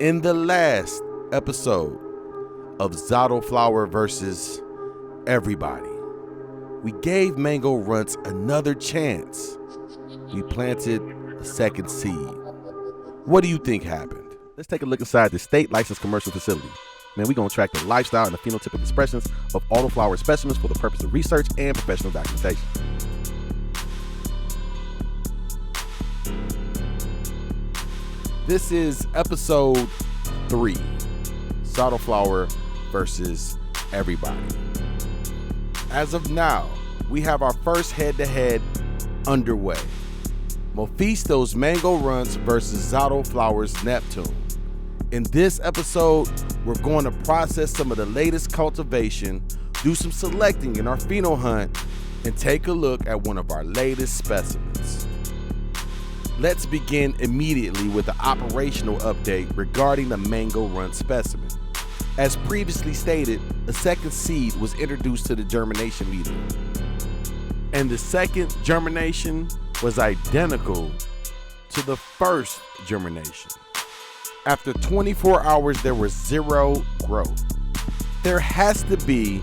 In the last episode of Autoflower versus Everybody, we gave Mango Runtz another chance. We planted a second seed. What do you think happened? Let's take a look inside the state licensed commercial facility. Man, we're going to track the lifestyle and the phenotypic expressions of Autoflower specimens for the purpose of research and professional documentation. This is episode 3, Autoflower versus Everybody. As of now, we have our first head-to-head underway. Mephisto's Mango Runtz versus Autoflower's Neptune. In this episode, we're going to process some of the latest cultivation, do some selecting in our Pheno hunt, and take a look at one of our latest specimens. Let's begin immediately with the operational update regarding the Mango Runtz specimen. As previously stated, a second seed was introduced to the germination medium. And the second germination was identical to the first germination. After 24 hours, there was zero growth. There has to be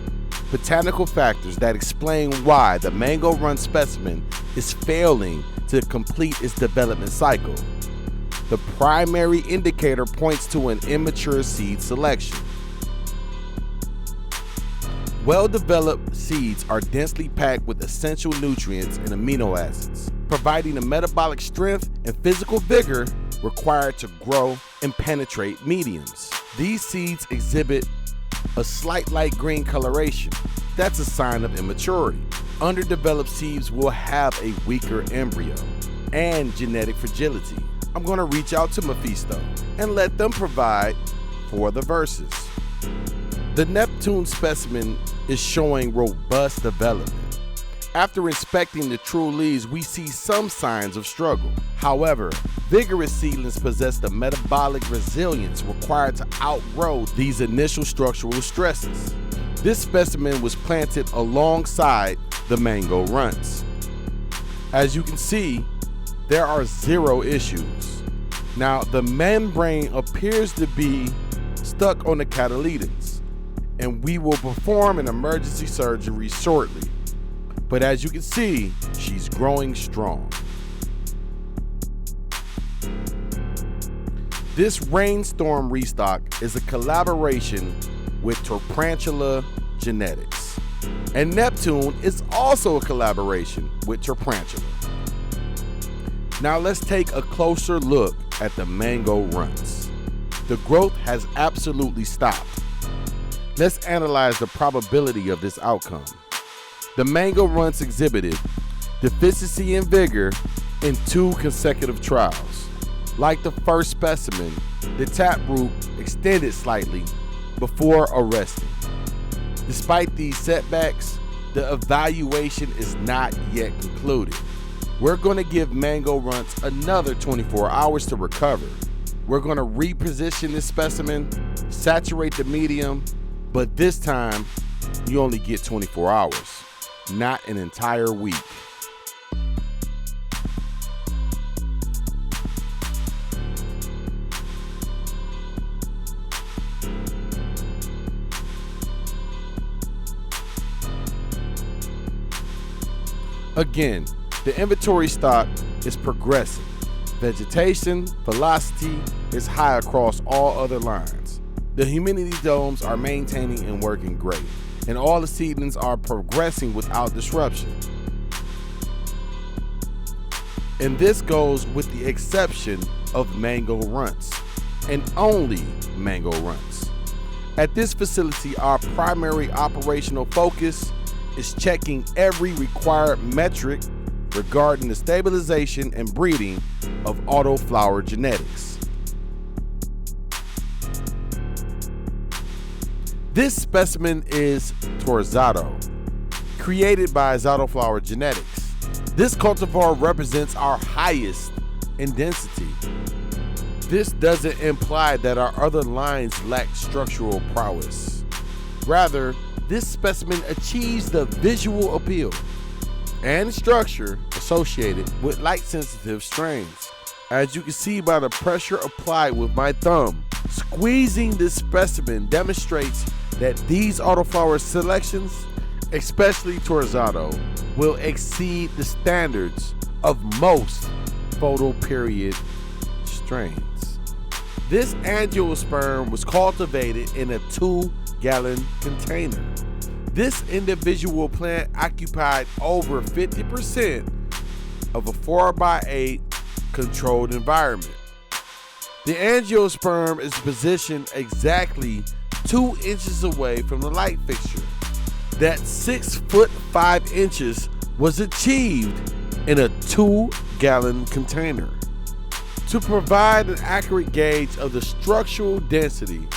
botanical factors that explain why the Mango Runtz specimen is failing to complete its development cycle. The primary indicator points to an immature seed selection. Well-developed seeds are densely packed with essential nutrients and amino acids, providing the metabolic strength and physical vigor required to grow and penetrate mediums. These seeds exhibit a slight light green coloration. That's a sign of immaturity. Underdeveloped seeds will have a weaker embryo and genetic fragility. I'm going to reach out to Mephisto and let them provide for the verses. The Neptune specimen is showing robust development. After inspecting the true leaves, we see some signs of struggle. However, vigorous seedlings possess the metabolic resilience required to outgrow these initial structural stresses. This specimen was planted alongside the Mango Runtz. As you can see, there are zero issues. Now, the membrane appears to be stuck on the catalytins, and we will perform an emergency surgery shortly. But as you can see, she's growing strong. This rainstorm restock is a collaboration with Cryogenics, and Neptune is also a collaboration with Cryogenics. Now let's take a closer look at the Mango Runtz. The growth has absolutely stopped. Let's analyze the probability of this outcome. The Mango Runtz exhibited deficiency in vigor in 2 consecutive trials. Like the first specimen, the taproot extended slightly before arresting. Despite these setbacks, the evaluation is not yet concluded. We're going to give Mango Runtz another 24 hours to recover. We're going to reposition this specimen, saturate the medium, but this time you only get 24 hours, not an entire week. Again, the inventory stock is progressive. Vegetation velocity is high across all other lines. The humidity domes are maintaining and working great, and all the seedlings are progressing without disruption. And this goes with the exception of Mango Runtz, and only Mango Runtz. At this facility, our primary operational focus is checking every required metric regarding the stabilization and breeding of Autoflower genetics. This specimen is ZAUTO, created by Autoflower genetics. This cultivar represents our highest in density. This doesn't imply that our other lines lack structural prowess. Rather, this specimen achieves the visual appeal and structure associated with light-sensitive strains. As you can see by the pressure applied with my thumb, Squeezing this specimen demonstrates that these Autoflower selections, especially towards ZAUTO, will exceed the standards of most photoperiod strains. This angiosperm was cultivated in a 2-gallon container. This individual plant occupied over 50% of a 4x8 controlled environment. The angiosperm is positioned exactly 2 inches away from the light fixture. That 6 foot 5 inches was achieved in a 2-gallon container. To provide an accurate gauge of the structural density,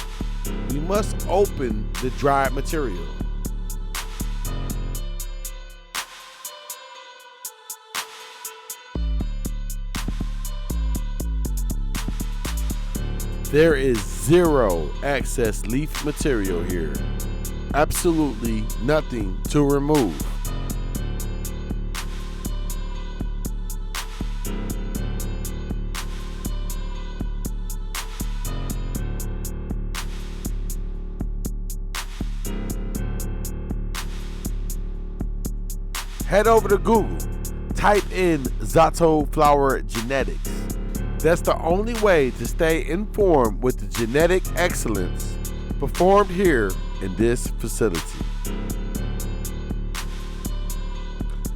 we must open the dried material. There is zero excess leaf material here. Absolutely nothing to remove. Head over to Google, type in Autoflower genetics. That's the only way to stay informed with the genetic excellence performed here in this facility.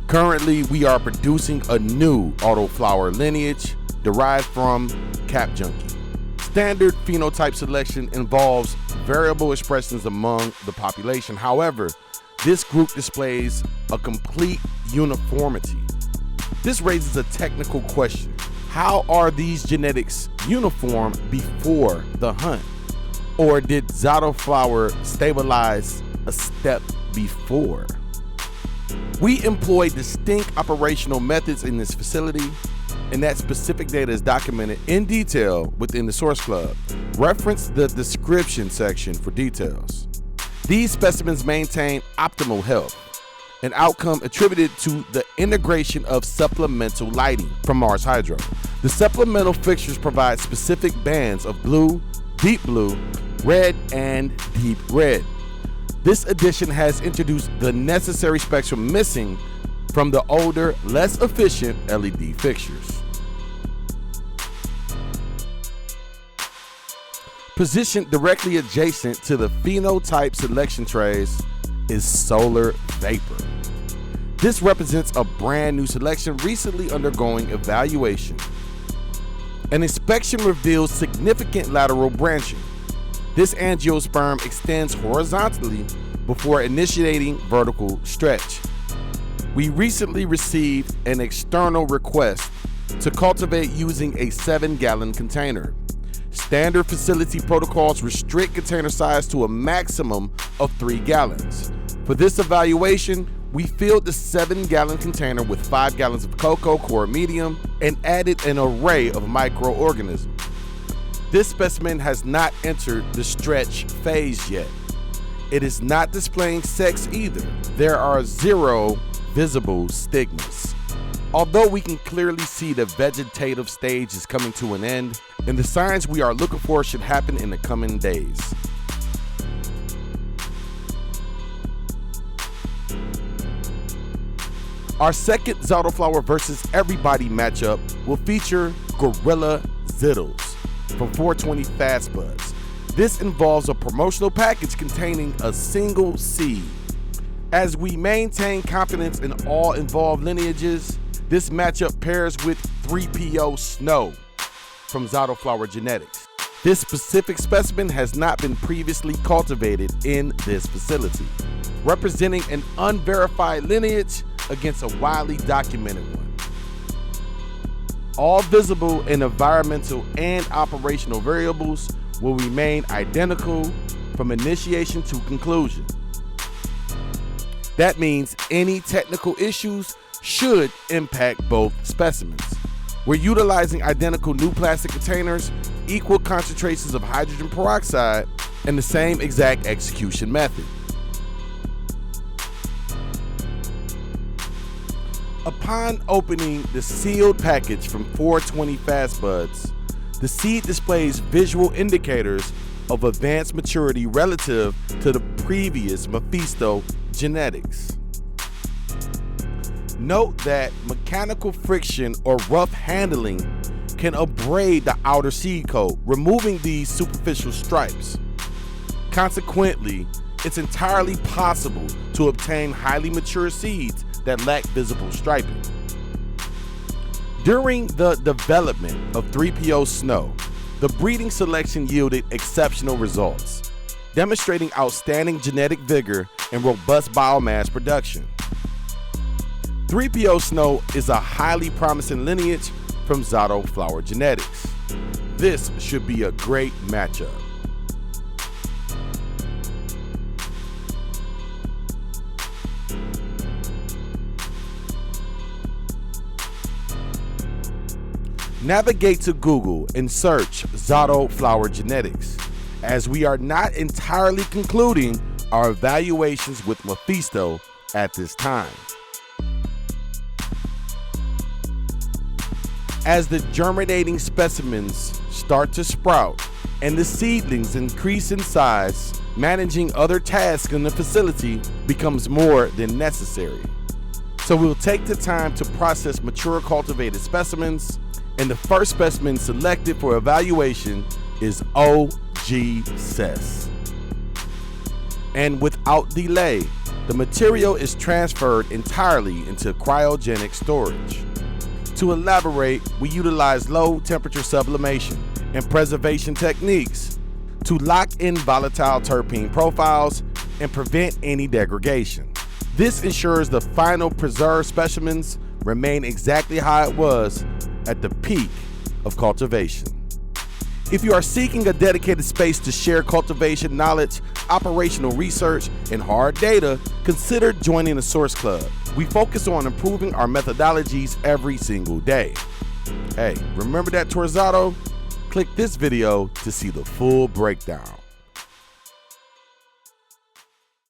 Currently, we are producing a new Autoflower lineage derived from Cap Junkie. Standard phenotype selection involves variable expressions among the population. However, this group displays a complete uniformity. This raises a technical question. How are these genetics uniform before the hunt? Or did Autoflower stabilize a step before? We employ distinct operational methods in this facility, and that specific data is documented in detail within the Source Club. Reference the description section for details. These specimens maintain optimal health, an outcome attributed to the integration of supplemental lighting from Mars Hydro. The supplemental fixtures provide specific bands of blue, deep blue, red, and deep red. This addition has introduced the necessary spectrum missing from the older, less efficient LED fixtures. Positioned directly adjacent to the phenotype selection trays is solar vapor. This represents a brand new selection recently undergoing evaluation. An inspection reveals significant lateral branching. This angiosperm extends horizontally before initiating vertical stretch. We recently received an external request to cultivate using a 7-gallon container. Standard facility protocols restrict container size to a maximum of 3 gallons. For this evaluation, we filled the 7-gallon container with 5 gallons of cocoa core medium and added an array of microorganisms. This specimen has not entered the stretch phase yet. It is not displaying sex either. There are 0 visible stigmas. Although we can clearly see the vegetative stage is coming to an end, and the signs we are looking for should happen in the coming days. Our second Autoflower versus Everybody matchup will feature Gorilla Zkittles from 420 Fast Buds. This involves a promotional package containing a single seed. As we maintain confidence in all involved lineages, this matchup pairs with 3PO Snow from Autoflower genetics. This specific specimen has not been previously cultivated in this facility, representing an unverified lineage against a widely documented one. All visible and environmental and operational variables will remain identical from initiation to conclusion. That means any technical issues should impact both specimens. We're utilizing identical new plastic containers, equal concentrations of hydrogen peroxide, and the same exact execution method. Upon opening the sealed package from 420 Fast Buds, The seed displays visual indicators of advanced maturity relative to the previous Mephisto genetics. Note that mechanical friction or rough handling can abrade the outer seed coat, removing these superficial stripes. Consequently, it's entirely possible to obtain highly mature seeds that lack visible striping. During the development of 3PO Snow, the breeding selection yielded exceptional results, demonstrating outstanding genetic vigor and robust biomass production. 3PO Snow is a highly promising lineage from ZAUTO flower genetics. This should be a great matchup. Navigate to Google and search ZAUTO flower genetics, as we are not entirely concluding our evaluations with Mephisto at this time. As the germinating specimens start to sprout and the seedlings increase in size, managing other tasks in the facility becomes more than necessary. So we'll take the time to process mature cultivated specimens, and the first specimen selected for evaluation is OG Cess. And without delay, the material is transferred entirely into cryogenic storage. To elaborate, we utilize low temperature sublimation and preservation techniques to lock in volatile terpene profiles and prevent any degradation. This ensures the final preserved specimens remain exactly how it was at the peak of cultivation. If you are seeking a dedicated space to share cultivation knowledge, operational research, and hard data, consider joining the Source Club. We focus on improving our methodologies every single day. Hey, remember that Torzado? Click this video to see the full breakdown.